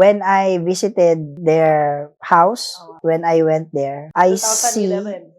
when I visited their house, when I went there, I see, 2011.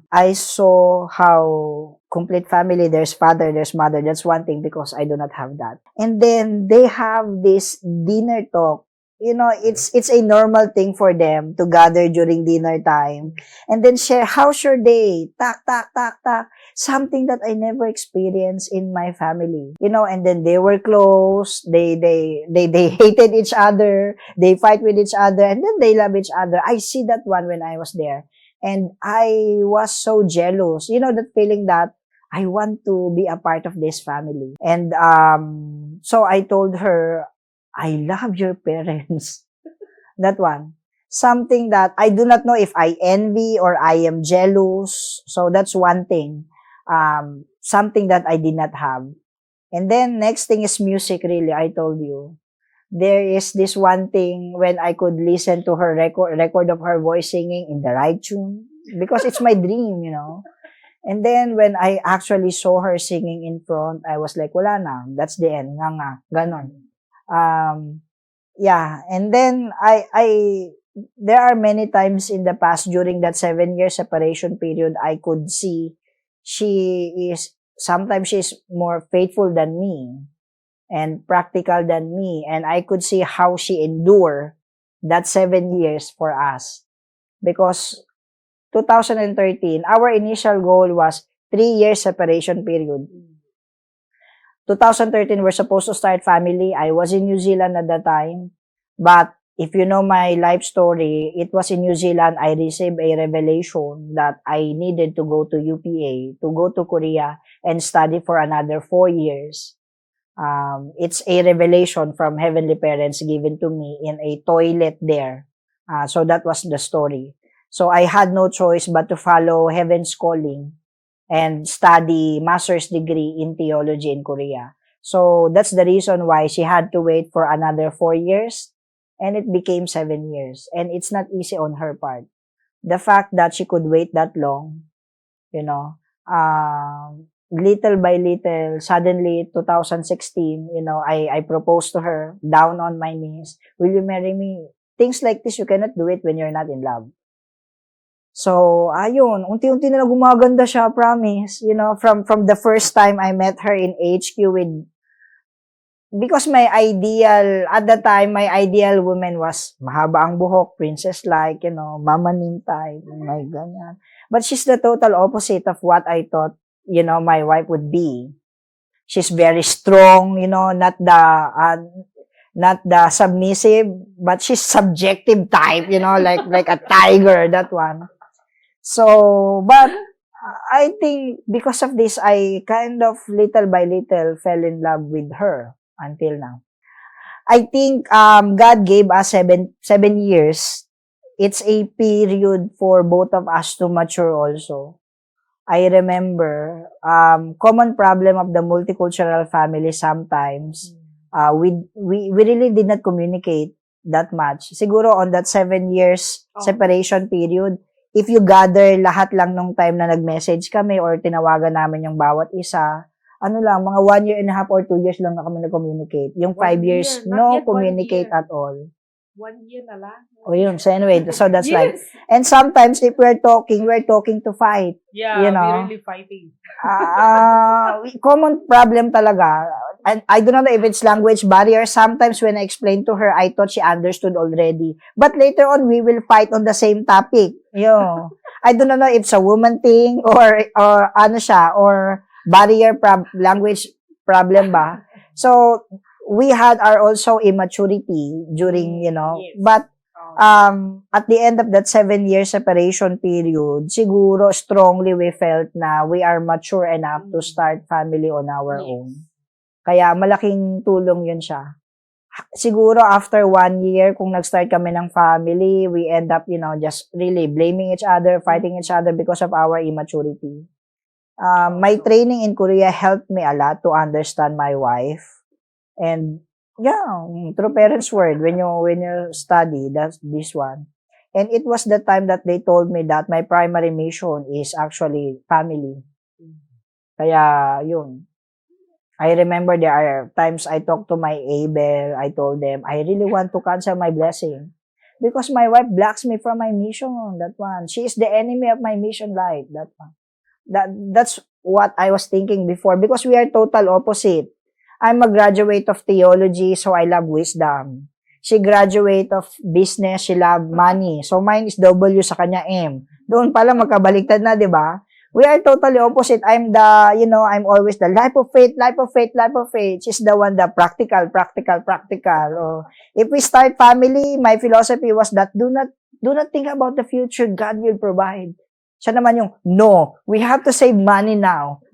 I saw how complete family, there's father, there's mother. That's one thing because I do not have that. And then they have this dinner talk. You know, it's a normal thing for them to gather during dinner time and then share, how's your day? Tak, tak, tak, tak. Something that I never experienced in my family. You know, and then they were close, they hated each other, they fight with each other, and then they love each other. I see that one when I was there. And I was so jealous. You know, that feeling that I want to be a part of this family. And so I told her, I love your parents. That one. Something that I do not know if I envy or I am jealous. So that's one thing. Something that I did not have. And then next thing is music, really. I told you. There is this one thing when I could listen to her record of her voice singing in the right tune. Because it's my dream, you know. And then when I actually saw her singing in front, I was like, wala na. That's the end. Nga, ganon. Yeah. And then there are many times in the past during that 7-year separation period, I could see sometimes she's more faithful than me and practical than me. And I could see how she endured that 7 years for us. Because 2013, our initial goal was 3-year separation period. 2013, we're supposed to start family. I was in New Zealand at that time. But if you know my life story, it was in New Zealand, I received a revelation that I needed to go to UPA, to go to Korea and study for another 4 years. It's a revelation from Heavenly Parents given to me in a toilet there. So that was the story. So I had no choice but to follow Heaven's calling and study master's degree in theology in Korea. So that's the reason why she had to wait for another 4 years and it became 7 years. And it's not easy on her part. The fact that she could wait that long, you know, little by little, suddenly 2016, you know, I proposed to her down on my knees, will you marry me? Things like this, you cannot do it when you're not in love. So, ayun, unti-unti na gumaganda siya, promise. You know, from the first time I met her in HQ because my ideal, at the time, my ideal woman was mahaba ang buhok, princess-like, you know, mamanim type, my ganyan. But she's the total opposite of what I thought, you know, my wife would be. She's very strong, you know, not the submissive, but she's subjective type, you know, like a tiger, that one. So, but I think because of this, I kind of little by little fell in love with her until now. I think God gave us seven years. It's a period for both of us to mature also. I remember common problem of the multicultural family sometimes. We really did not communicate that much. Siguro on that 7 years separation period, if you gather lahat lang nung time na nag-message kami or tinawagan namin yung bawat isa, ano lang, mga 1 year and a half or 2 years lang na kami nag-communicate. Yung 5 years, no communicate at all. 1 year na lang. O yun. So anyway, so that's Yes. like, and sometimes if we're talking to fight. Yeah, you know? we're really fighting. Common problem talaga. And I don't know if it's language barrier. Sometimes when I explained to her, I thought she understood already. But later on, we will fight on the same topic. I don't know if it's a woman thing or ano siya, or barrier language problem ba. So, we had our also immaturity during, Yes. but at the end of that 7-year separation period, siguro strongly we felt na we are mature enough to start family on our own. Kaya malaking tulong yun siya. Siguro after 1 year, kung nag-start kami ng family, we end up, just really blaming each other, fighting each other because of our immaturity. My training in Korea helped me a lot to understand my wife. And yeah, through parents' word, when you study, that's this one. And it was the time that they told me that my primary mission is actually family. Kaya, yun. I remember there are times I talked to my Abel, I told them, I really want to cancel my blessing. Because my wife blocks me from my mission, that one. She is the enemy of my mission life, that one. That's what I was thinking before, because we are total opposite. I'm a graduate of theology, so I love wisdom. She graduate of business, she love money. So mine is W, sa kanya M. Doon pala magkabaliktad na, di ba? We are totally opposite. I'm I'm always the life of faith, life of faith, life of faith. She's the one, the practical, practical, practical. Oh, if we start family, my philosophy was that do not think about the future. God will provide. Siya naman yung, no, we have to save money now.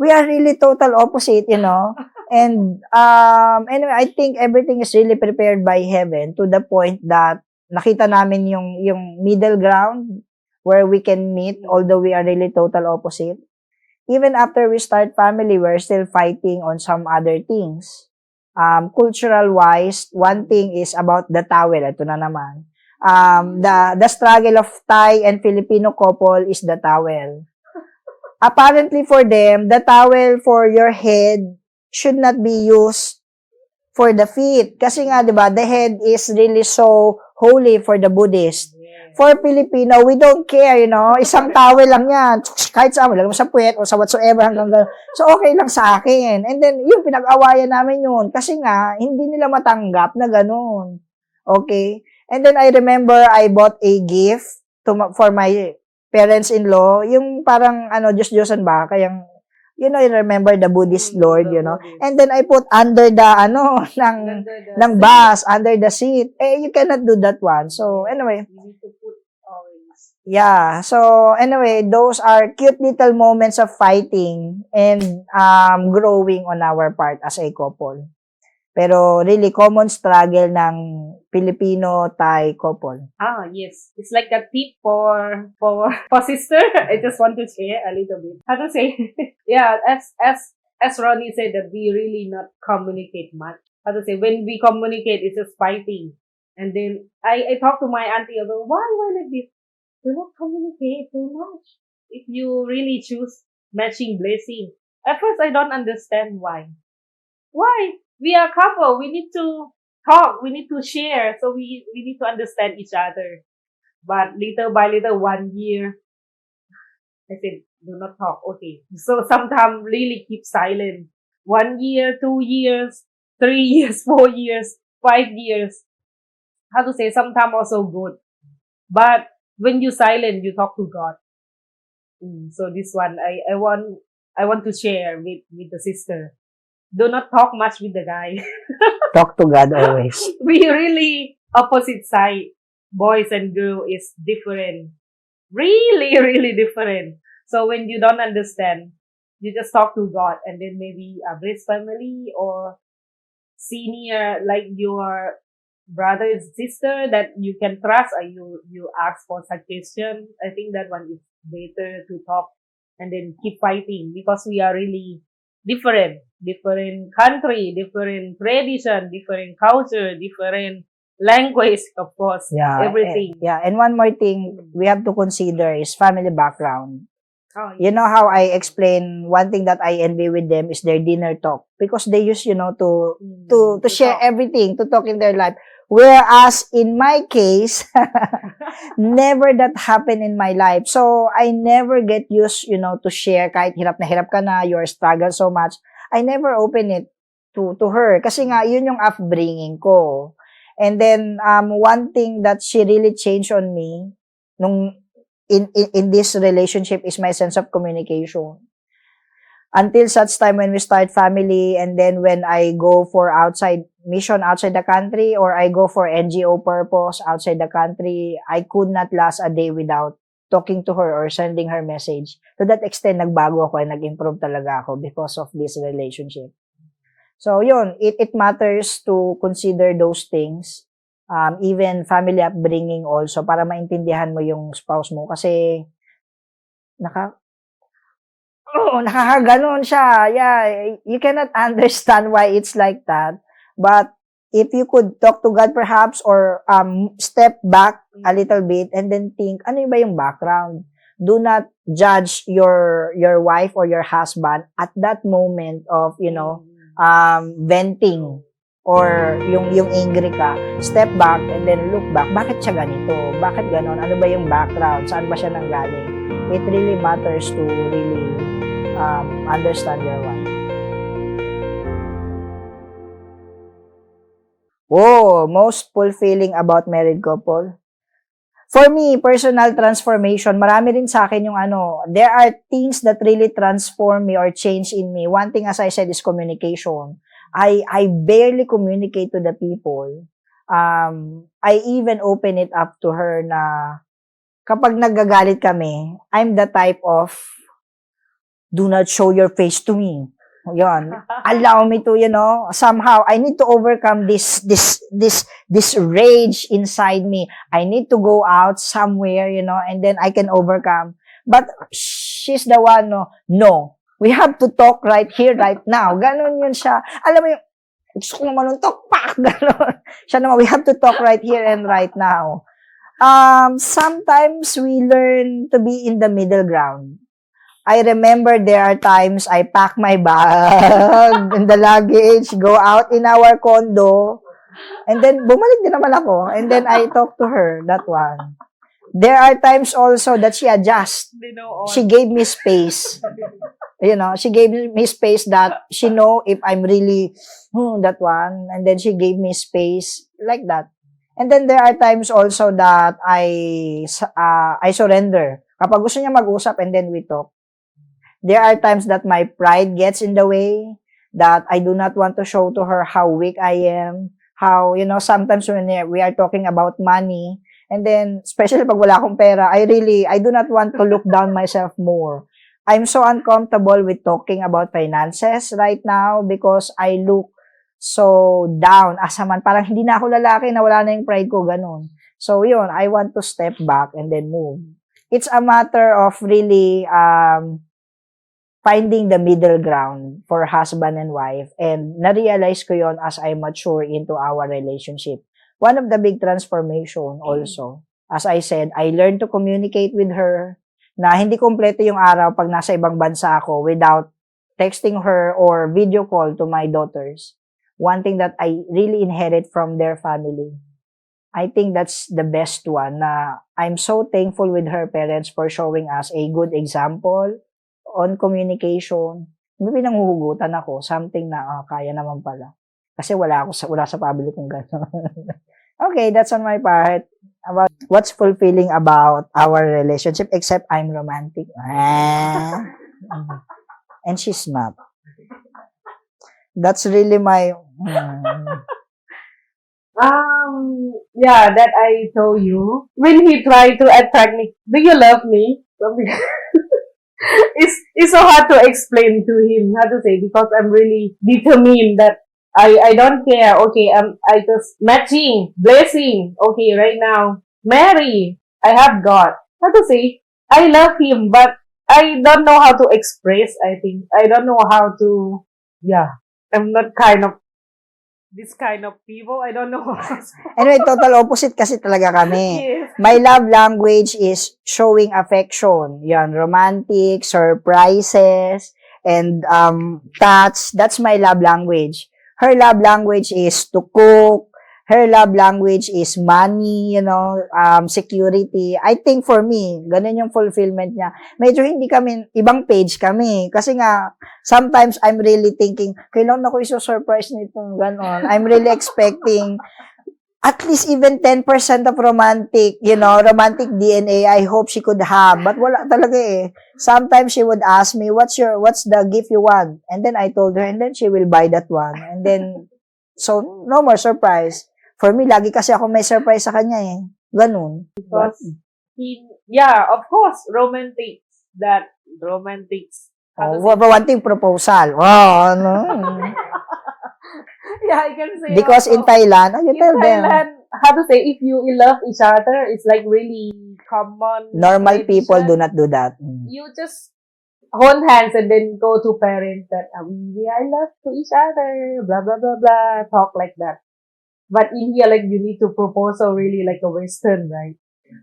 We are really total opposite, And anyway, I think everything is really prepared by heaven to the point that nakita namin yung middle ground where we can meet, although we are really total opposite. Even after we start family, we're still fighting on some other things. Cultural-wise, one thing is about the towel. Ito na naman. The struggle of Thai and Filipino couple is the towel. Apparently for them, the towel for your head should not be used for the feet. Kasi nga, di ba, the head is really so holy for the Buddhist. For Filipino, we don't care, Isang towel lang yan. Kahit saan, lagyan mo sa puwet o sa whatsoever hanggang gano'n. So, okay lang sa akin. And then, yung pinag-awayan namin yun. Kasi nga, hindi nila matanggap na gano'n. Okay? And then, I remember I bought a gift for my parents-in-law. Yung parang, Diyos-Diyosan ba? Kayang, I remember the Buddhist Lord, And then, I put under the, ng bus, under the seat. You cannot do that one. So, anyway. You need to put always. Yeah. So, anyway, those are cute little moments of fighting and growing on our part as a couple. Pero really common struggle ng Filipino-Thai couple. Yes. It's like a tip for sister. I just want to share a little bit. How to say? Yeah, as Ronnie said, that we really not communicate much. How to say? When we communicate, it's just fighting. And then I talk to my auntie about why like this? Do not communicate too much. If you really choose matching blessing. At first, I don't understand why. Why? We are a couple. We need to talk. We need to share. So we need to understand each other. But little by little, 1 year, I said, do not talk. Okay. So sometimes really keep silent. 1 year, 2 years, 3 years, 4 years, 5 years. How to say? Sometimes also good. But when you silent, you talk to God. So this one, I want to share with the sister. Do not talk much with the guy. Talk to God always. We really opposite side. Boys and girl is different. Really, really different. So when you don't understand, you just talk to God and then maybe a blessed family or senior, like your brother and sister that you can trust or you ask for suggestion. I think that one is better to talk and then keep fighting because we are really different country, different tradition, different culture, different language, of course, everything. And one more thing we have to consider is family background. Yes. You know how I explain, one thing that I envy with them is their dinner talk because they used, to share everything, to talk in their life. Whereas in my case, never that happened in my life. So I never get used, to share kahit hirap na hirap ka na, your struggle so much. I never open it to her kasi nga yun yung upbringing ko. And then one thing that she really changed on me nung in this relationship is my sense of communication. Until such time when we start family and then when I go for mission outside the country or I go for NGO purpose outside the country, I could not last a day without talking to her or sending her message. To that extent, nagbago ako and nag-improve talaga ako because of this relationship. So, yun, it matters to consider those things, even family upbringing also, para maintindihan mo yung spouse mo. Kasi, nakakaganon siya. Yeah, you cannot understand why it's like that. But if you could talk to God perhaps or step back a little bit and then think, ano ba yung background? do not judge your wife or your husband at that moment of, venting or yung angry ka. Step back and then look back. Bakit siya ganito? Bakit ganon? Ano ba yung background? Saan ba siya nanggaling? It really matters to really understand your wife. Oh, most fulfilling about married couple? For me, personal transformation, marami rin sa akin yung there are things that really transform me or change in me. One thing, as I said, is communication. I barely communicate to the people. I even open it up to her na kapag nagagalit kami, I'm the type of, do not show your face to me. Yun. Allow me to, somehow, I need to overcome this rage inside me. I need to go out somewhere, and then I can overcome. But she's the one, no. We have to talk right here, right now. Ganon yun siya. Alam mo yung, gusto ko naman nung talk, pak! Ganon. Siya naman, we have to talk right here and right now. Sometimes we learn to be in the middle ground. I remember there are times I pack my bag in the luggage, go out in our condo, and then bumalik din naman ako, and then I talk to her, that one. There are times also that she adjusts. She gave me space. She gave me space that she know if I'm really, that one, and then she gave me space like that. And then there are times also that I surrender. Kapag gusto niya mag-usap and then we talk. There are times that my pride gets in the way, that I do not want to show to her how weak I am, how, sometimes when we are talking about money, and then, especially pag wala akong pera, I do not want to look down myself more. I'm so uncomfortable with talking about finances right now because I look so down as a man. Parang hindi na ako lalaki, na wala na yung pride ko, ganun. So, yun, I want to step back and then move. It's a matter of really, finding the middle ground for husband and wife. And na-realize ko yon as I mature into our relationship. One of the big transformation also, as I said, I learned to communicate with her na hindi kompleto yung araw pag nasa ibang bansa ako without texting her or video call to my daughters. One thing that I really inherit from their family. I think that's the best one na I'm so thankful with her parents for showing us a good example on communication. May pinanghuhugutan ako, something na kaya naman pala. Kasi wala sa family kong gano'n. Okay, that's on my part. About what's fulfilling about our relationship, except I'm romantic. And she's not. That's really my... Yeah, that I told you. When he tried to attract me, do you love me? It's so hard to explain to him how to say, because I'm really determined that I don't care. Okay, I just matching, blessing. Okay, right now, marry. I have God. How to say? I love him, but I don't know how to express. I think I don't know how to. Yeah, I'm not this kind of people. I don't know. Anyway, total opposite kasi talaga kami. Yes. My love language is showing affection. Yan, romantic, surprises, and touch. That's my love language. Her love language is to cook. Her love language is money, security. I think for me, ganun yung fulfillment niya. Medyo hindi kami, ibang page kami. Kasi nga, sometimes I'm really thinking, kailan ako iso-surprise nitong ganon. I'm really expecting at least even 10% of romantic DNA I hope she could have. But wala talaga eh. Sometimes she would ask me, what's the gift you want? And then I told her, and then she will buy that one. And then, so, no more surprise. For me, lagi kasi ako may surprise sa kanya eh. Ganun. Because of course, romantics. Romantic proposal. Oh, no. Yeah, I can say. Because in Thailand, you tell them. How to say, if you love each other, it's like really common. Normal people do not do that. You just hold hands and then go to parents that we are love to each other, blah blah blah blah, talk like that. But in here, like, you need to propose so really like a Western, right?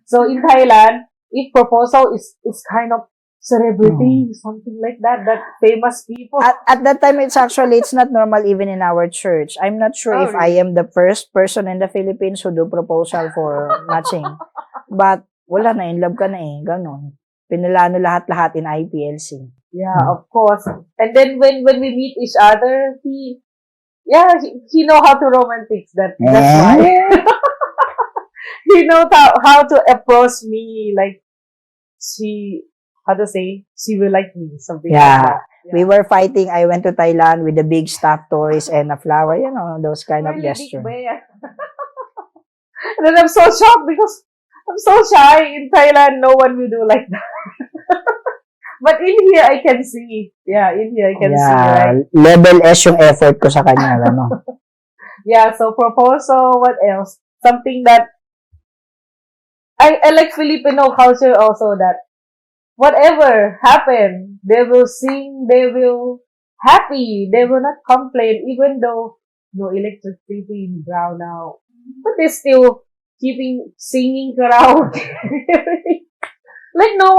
So in Thailand, if proposal is kind of celebrity, something like that, that famous people. At that time, it's not normal even in our church. I'm not sure Oh, if I really? am the first person in the Philippines who do proposal for matching. But, wala na, in love ka na eh, ganon. Pinalano lahat-lahat in IPLC. Yeah, of course. And then when we meet each other, he know how to romantics. That's why he knows how to approach me. Like how to say, she will like me, something like Yeah. that. We were fighting. I went to Thailand with the big stuffed toys and a flower, those kind of Really big gesture. bear. And then I'm so shocked because I'm so shy in Thailand. No one will do like that. But in here, I can see. Yeah, in here, I can see, right? Level S yung effort ko sa kanya, ano. Yeah, so proposal, what else? Something that I like Filipino culture also, that whatever happen, they will sing, they will happy, they will not complain, even though no electricity, brown out. But they still keeping singing karaoke. Like no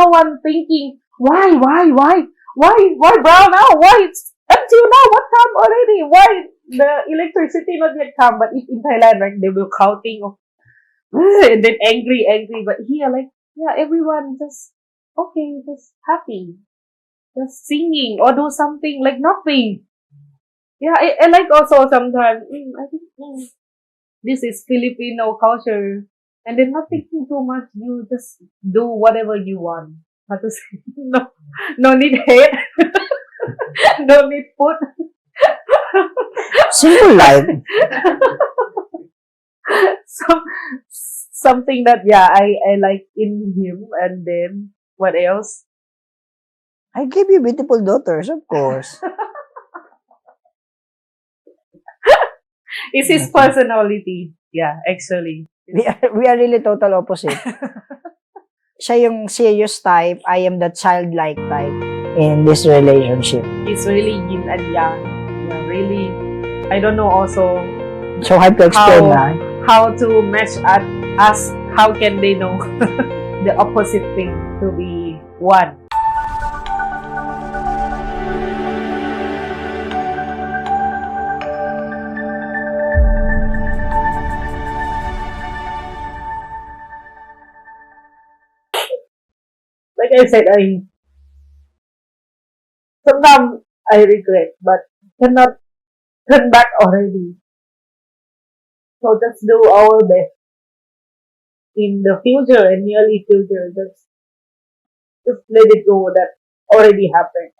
one thinking, why brown out? Why it's until now? What time already? Why the electricity not yet come? But if in Thailand, like they will counting of, and then angry. But here, like, yeah, everyone just okay, just happy, just singing or do something like nothing. Yeah, I like also sometimes. I think this is Filipino culture, and then not thinking too much. You just do whatever you want. How to say? No need hate, no need put. Simple life. Some something that I like in him. And then what else? I give you beautiful daughters, of course. Is his personality. Yeah, actually. We are really total opposite. Siya yung serious type, I am the childlike type in this relationship. He's really yin and yang. Yeah, really. I don't know also So hard to explain na. how to match at us. How can they know the opposite thing to be one? Like I said, sometimes I regret, but cannot turn back already. So just do our best in the future and nearly future. Just let it go that already happened.